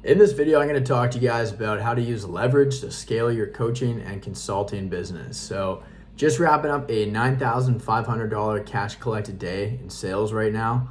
In this video, I'm going to talk to you guys about how to use leverage to scale your coaching and consulting business. So just wrapping up a $9,500 cash collected day in sales right now.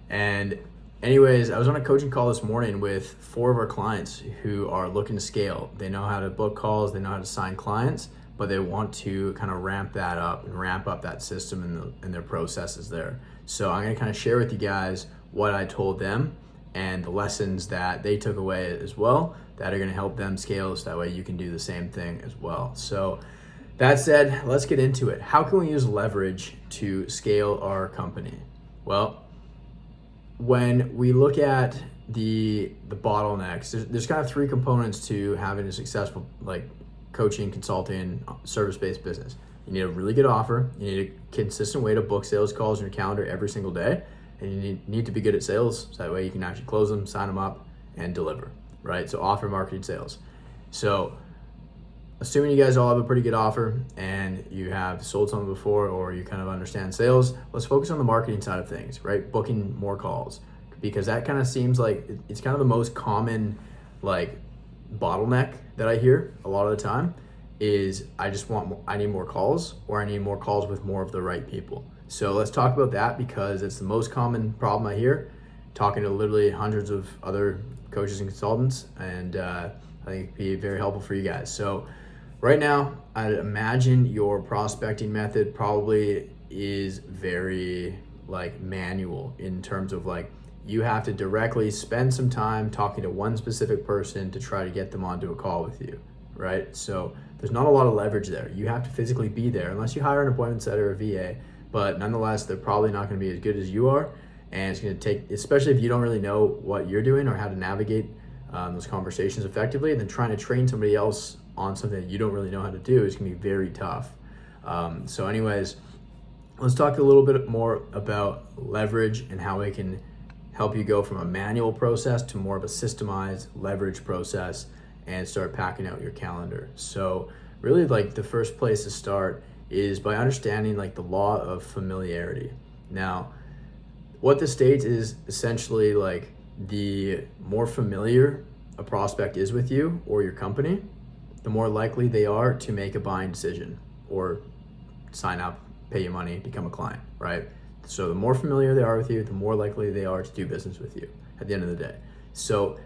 And anyways, I was on a coaching call this morning with 4 of our clients who are looking to scale. They know how to book calls, they know how to sign clients, but they want to kind of ramp that up and ramp up that system and their processes there. So I'm going to kind of share with you guys what I told them and the lessons that they took away as well that are going to help them scale, so that way you can do the same thing as well. So that said, let's get into it. How can we use leverage to scale our company? Well, when we look at the bottlenecks, there's kind of 3 components to having a successful coaching, consulting, service-based business. You need a really good offer, you need a consistent way to book sales calls in your calendar every single day, and you need to be good at sales, so that way you can actually close them, sign them up, and deliver, right? So offer, marketing, sales. So assuming you guys all have a pretty good offer and you have sold something before, or you kind of understand sales, let's focus on the marketing side of things, right? Booking more calls, because that kind of seems like it's kind of the most common bottleneck that I hear a lot of the time is I need more calls, or I need more calls with more of the right people. So let's talk about that, because it's the most common problem I hear, talking to literally hundreds of other coaches and consultants, and I think it'd be very helpful for you guys. So right now, I'd imagine your prospecting method probably is very manual, in terms of you have to directly spend some time talking to one specific person to try to get them onto a call with you, right? So there's not a lot of leverage there. You have to physically be there, unless you hire an appointment setter or a VA, but nonetheless, they're probably not going to be as good as you are. And it's going to take, especially if you don't really know what you're doing or how to navigate those conversations effectively, and then trying to train somebody else on something that you don't really know how to do is going to be very tough. So anyways, let's talk a little bit more about leverage and how it can help you go from a manual process to more of a systemized leverage process and start packing out your calendar. So really, the first place to start is by understanding the law of familiarity. Now, what this states is essentially the more familiar a prospect is with you or your company, the more likely they are to make a buying decision or sign up, pay you money, become a client, right? So the more familiar they are with you, the more likely they are to do business with you at the end of the day. So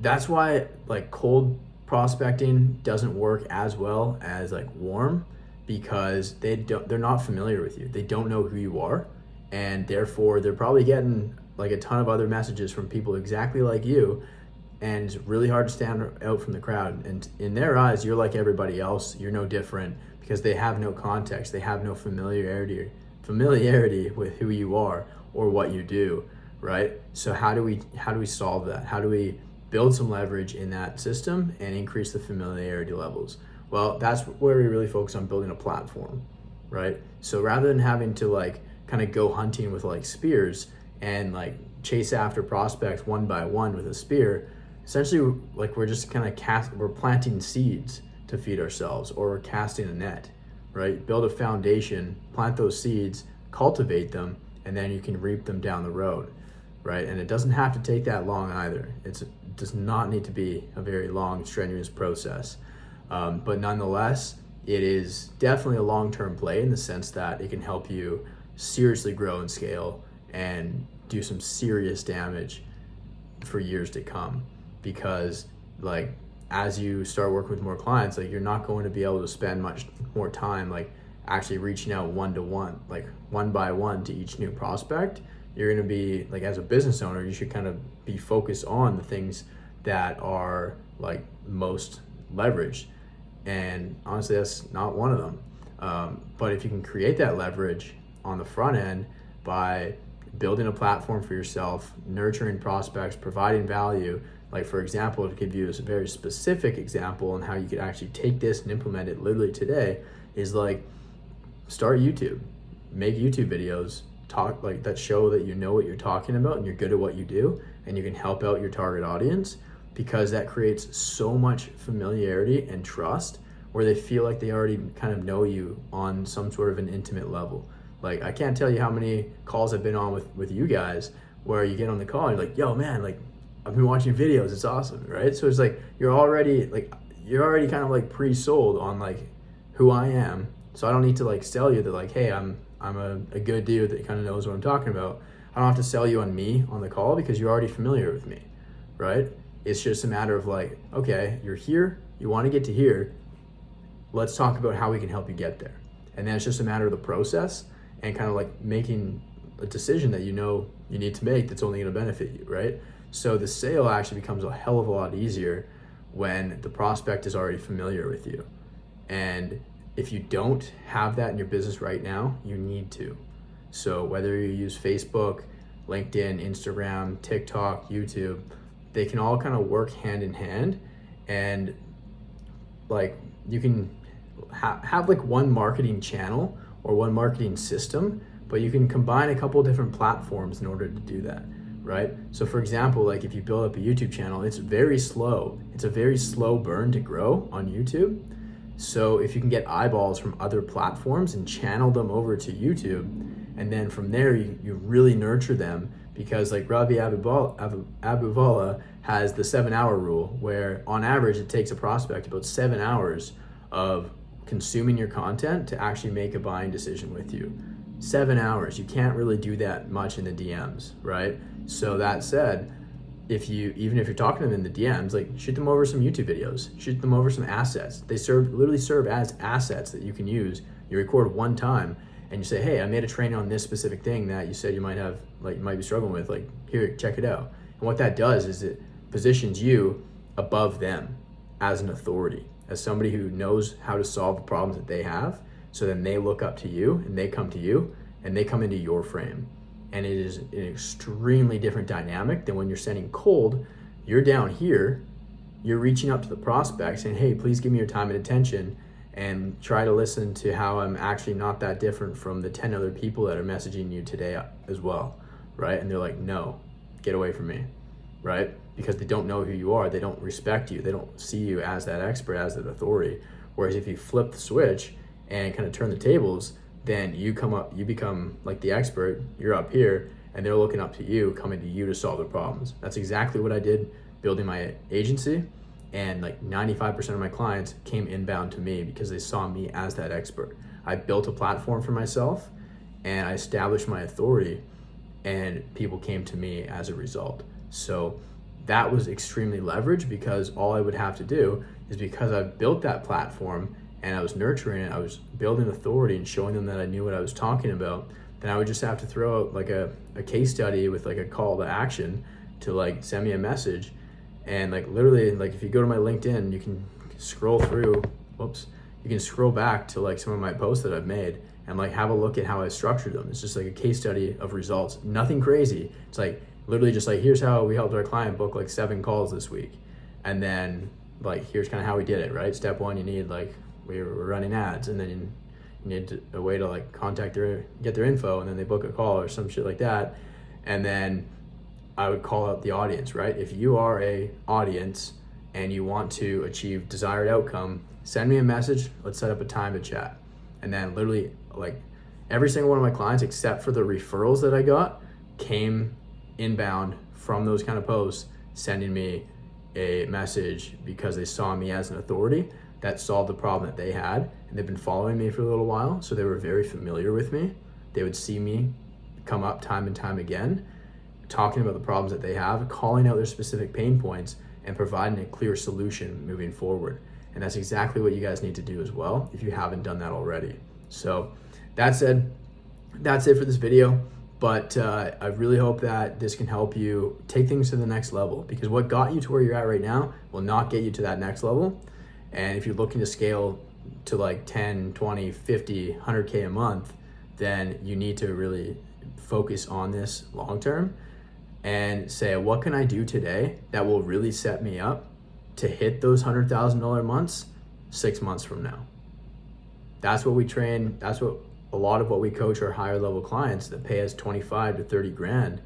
that's why cold prospecting doesn't work as well as warm, because they're not familiar with you. They don't know who you are, and therefore they're probably getting a ton of other messages from people exactly like you, and it's really hard to stand out from the crowd. And in their eyes, you're like everybody else. You're no different, because they have no context. They have no familiarity with who you are or what you do, right? So how do we solve that? How do we build some leverage in that system and increase the familiarity levels? Well, that's where we really focus on building a platform, right? So rather than having to kind of go hunting with spears and chase after prospects one by one with a spear, essentially we're just kind of we're planting seeds to feed ourselves, or we're casting a net, right? Build a foundation, plant those seeds, cultivate them, and then you can reap them down the road, right? And it doesn't have to take that long either. It does not need to be a very long, strenuous process. But nonetheless, it is definitely a long-term play, in the sense that it can help you seriously grow and scale and do some serious damage for years to come. Because as you start working with more clients, you're not going to be able to spend much more time actually reaching out one-to-one, one by one to each new prospect. You're going to be as a business owner, you should kind of be focused on the things that are most leveraged. And honestly, that's not one of them. But if you can create that leverage on the front end by building a platform for yourself, nurturing prospects, providing value, for example, to give you a very specific example on how you could actually take this and implement it literally today, is start YouTube, make YouTube videos, talk that show that you know what you're talking about and you're good at what you do, and you can help out your target audience, because that creates so much familiarity and trust, where they feel like they already kind of know you on some sort of an intimate level. I can't tell you how many calls I've been on with you guys, where you get on the call and you're like, yo man, I've been watching videos. It's awesome, right? So it's like you're already kind of like pre-sold on like who I am. So I don't need to like sell you that like, hey, I'm a good dude that kind of knows what I'm talking about. I don't have to sell you on me on the call because you're already familiar with me, right? It's just a matter of like, okay, you're here, you want to get to here. Let's talk about how we can help you get there. And then it's just a matter of the process and kind of like making a decision that you know you need to make that's only going to benefit you, right? So the sale actually becomes a hell of a lot easier when the prospect is already familiar with you. And if you don't have that in your business right now, you need to. So whether you use Facebook, LinkedIn, Instagram, TikTok, YouTube, they can all kind of work hand in hand. And like you can have like one marketing channel or one marketing system, but you can combine a couple of different platforms in order to do that, right? So for example, like if you build up a YouTube channel, it's very slow. It's a very slow burn to grow on YouTube. So if you can get eyeballs from other platforms and channel them over to YouTube, and then from there you really nurture them, because like Ravi Abuvala has the 7-hour rule, where on average it takes a prospect about 7 hours of consuming your content to actually make a buying decision with you. 7 hours. You can't really do that much in the DMs, right? So that said, even if you're talking to them in the DMs, like shoot them over some YouTube videos, shoot them over some assets. They literally serve as assets that you can use. You record one time and you say, hey, I made a training on this specific thing that you said you might be struggling with, like here, check it out. And what that does is it positions you above them as an authority, as somebody who knows how to solve the problems that they have. So then they look up to you and they come to you and they come into your frame. And it is an extremely different dynamic than when you're sending cold. You're down here, you're reaching up to the prospect saying, hey, please give me your time and attention and try to listen to how I'm actually not that different from the 10 other people that are messaging you today as well, right? And they're like, no, get away from me, right? Because they don't know who you are. They don't respect you. They don't see you as that expert, as that authority. Whereas if you flip the switch and kind of turn the tables, then you become like the expert, you're up here, and they're looking up to you, coming to you to solve their problems. That's exactly what I did building my agency, and like 95% of my clients came inbound to me because they saw me as that expert. I built a platform for myself, and I established my authority, and people came to me as a result. So that was extremely leveraged, because all I would have to do is, because I built that platform and I was nurturing it, I was building authority and showing them that I knew what I was talking about, then I would just have to throw out like a case study with like a call to action to like send me a message. And like literally, like if you go to my LinkedIn, you can scroll through, you can scroll back to like some of my posts that I've made and like have a look at how I structured them. It's just like a case study of results, nothing crazy. It's like literally just like, here's how we helped our client book like 7 calls this week. And then like, here's kind of how we did it, right? Step 1, you need like, we were running ads, and then you need a way to like get their info, and then they book a call or some shit like that. And then I would call out the audience, right? If you are a audience and you want to achieve desired outcome, send me a message, let's set up a time to chat. And then literally like every single one of my clients, except for the referrals that I got, came inbound from those kind of posts, sending me a message because they saw me as an authority that solved the problem that they had, and they've been following me for a little while, so they were very familiar with me. They would see me come up time and time again, talking about the problems that they have, calling out their specific pain points, and providing a clear solution moving forward. And that's exactly what you guys need to do as well if you haven't done that already. So that said, that's it for this video. But I really hope that this can help you take things to the next level, because what got you to where you're at right now will not get you to that next level. And if you're looking to scale to like 10, 20, 50, 100K a month, then you need to really focus on this long term and say, what can I do today that will really set me up to hit those $100,000 months 6 months from now? That's what we train. That's what a lot of what we coach our higher level clients that pay us 25 to 30 grand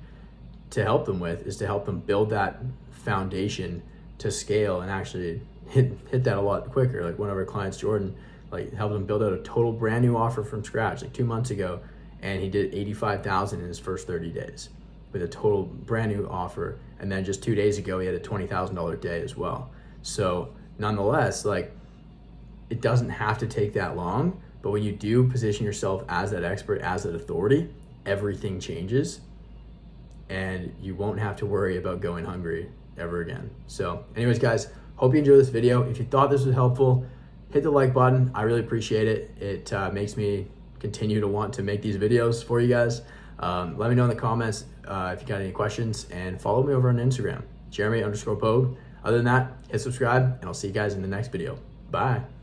to help them with, is to help them build that foundation to scale and actually hit that a lot quicker. Like one of our clients, Jordan, like helped him build out a total brand new offer from scratch like 2 months ago, and he did 85,000 in his first 30 days. with a total brand new offer. And then just 2 days ago, he had a $20,000 day as well. So nonetheless, like, it doesn't have to take that long, but when you do position yourself as that expert, as that authority, everything changes and you won't have to worry about going hungry ever again. So anyways, guys, hope you enjoyed this video. If you thought this was helpful, hit the like button. I really appreciate it. It makes me continue to want to make these videos for you guys. Let me know in the comments if you got any questions, and follow me over on Instagram, Jeremy_Pogue. Other than that, hit subscribe, and I'll see you guys in the next video. Bye.